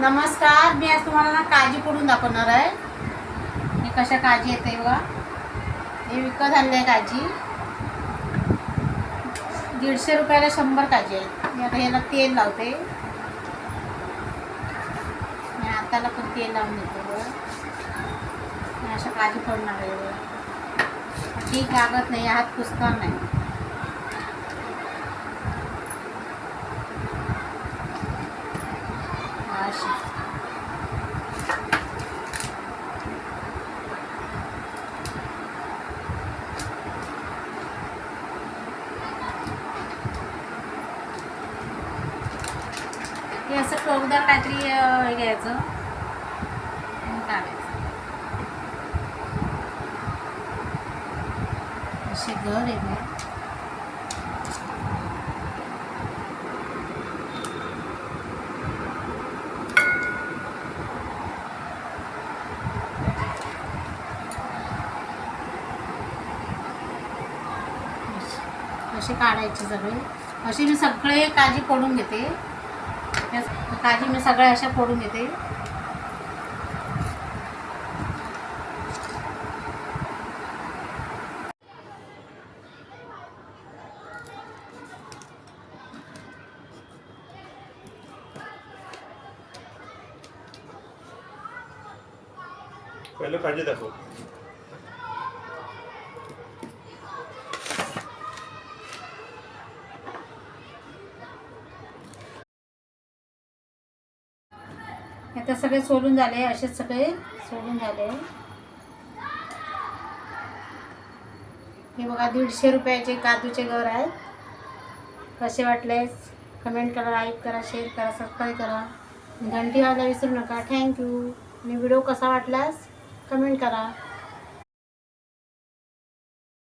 नमस्कार, मी आज तुम्हाला ना काजी फोडून दाखवणार आहे. हे कशा काजी येते बघा. हे विकत आणले आहे काजी. 150 रुपयाला 100 काजी आहेत. मी आता ह्याला तेल लावते. मी हाताला पण तेल लावून देते बघा. मी अशा काजी फोडणार आहे बघा. ठीक लागत नाही, हात पुसणार नाही. हे असं टोकदार काहीतरी हे घ्यायचं आणि काढायचं. असे घर आहे ना. असे काढायचे सगळे. असे मी सगळे काजी फोडून घेते. काजी मी सगळ्या अशा फोडून घेते. पहिले काजी दाखव. आता सगळे सोलून झाले. असेच सगळे सोलून झाले. हे बघा 150 रुपयाचे काजूचे घर आहेत. कसे वाटलेस कमेंट करा, लाईक करा, शेअर करा, सबस्क्राईब करा, घंटी वाजवायला विसरू नका. थँक्यू. आणि व्हिडिओ कसा वाटलास कमेंट करा.